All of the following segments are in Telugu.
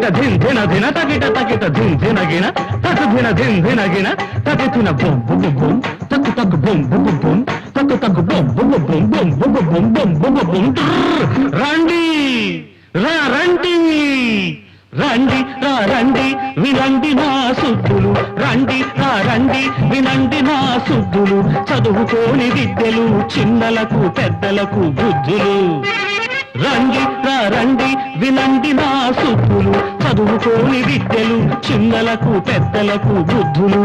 తకిట ధిన్ ధిన ధిన తకిట తకిట ధిన్ ధిన గిన తకు ధిన ధిన్ ధిన గిన తకి ధిన బొం బొం బొం తకు తకు బొం బొం బొం తకు తకు బొం బొం బొం బొం బొం బొం బొం బొం బొం రండి రండి రండి రండి వినండి నా సుద్దులు రండి రండి వినండి నా సుద్దులు చదువుకోని విద్యలు చిన్నలకు పెద్దలకు బుద్ధులు రండి రండి వినండి నా సుద్దులు చదువుకోని విద్యలు చిన్నలకు పెద్దలకు బుద్ధులు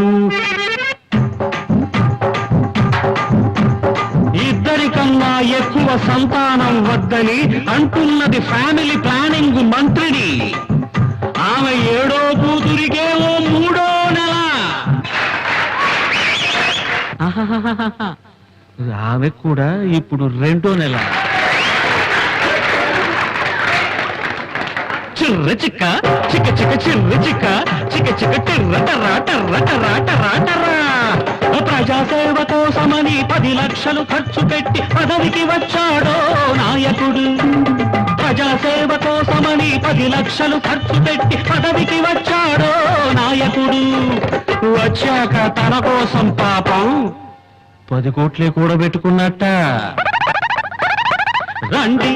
ఇద్దరికన్నా ఎక్కువ సంతానం వద్దని అంటున్నది ఫ్యామిలీ ప్లానింగ్ మంత్రిని ఆమె 7వ కూతురికేమో 3వ నెల ఆమె కూడా ఇప్పుడు 2వ నెల చిర్ర చిక్క చిక్క చిక్క చిర్ర చిక్క చిక్క చిక్క టిర్ర టర్రా టర్ర టర్రా టర్రా టర్రా ప్రజాసేవ కోసమని 10 లక్షలు ఖర్చు పెట్టి పదవికి వచ్చాడో నాయకుడు ప్రజాసేవ కోసమని 10 లక్షలు ఖర్చు పెట్టి పదవికి వచ్చాడో నాయకుడు వచ్చాక తన కోసం పాపం 10 కోట్లే కూడబెట్టుకున్నట్ట రండి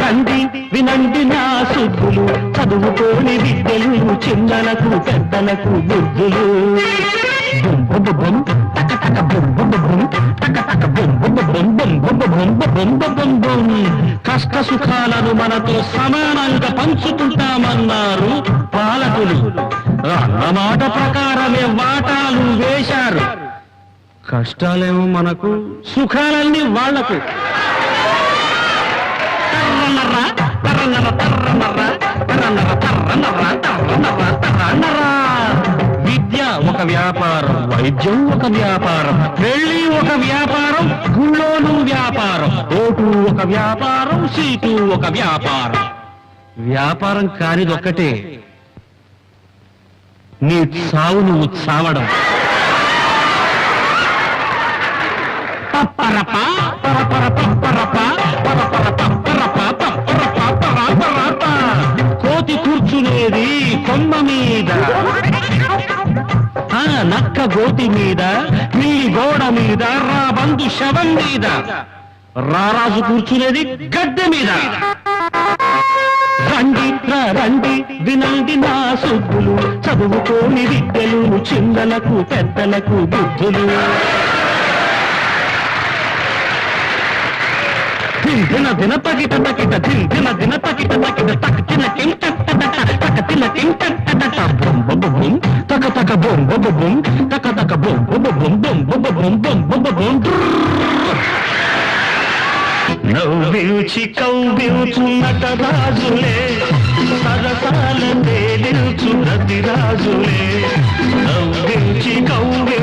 రండి వినండి నా సుద్దులు చదువుకోని విద్యలు చిన్నలకు పెద్దలకు బుద్ధులు కష్ట సుఖాలను మనతో సమానంగా పంచుకుంటామన్నారు పాలకులు అన్నమాట ప్రకారమే వాటాలు వేశారు కష్టాలేమో మనకు సుఖాలన్నీ వాళ్లకు విద్య ఒక వ్యాపారం వైద్యం ఒక వ్యాపారం పెళ్లి ఒక వ్యాపారం గుళ్ళోను వ్యాపారం ఓటు ఒక వ్యాపారం సీటు ఒక వ్యాపారం వ్యాపారం కానిదొక్కటే నీ సావు నువ్వు చావడం కోతి కూర్చునేది కొమ్మ మీద నక్క గోతి మీద పిల్లి గోడ మీద రాబందు శవం మీద రారాజు కూర్చునేది గద్దె మీద రండి రండి వినండి నా సుద్దులు చదువుకోని విద్యలు చిన్నలకు పెద్దలకు బుద్ధులు దిన దిన తగిట తగిట దిన దిన తగిట తగిట తక తిన కింట తక తిన కింట బొం బొం బొం తక తక బొం బొం బొం తక తక బొం బొం బొం బొం బొం బొం బొం బొం నవ్వించి కవ్వించున్నట రాజులే సరసాల తేలించు రతి రాజులే నవ్వించి కవ్వి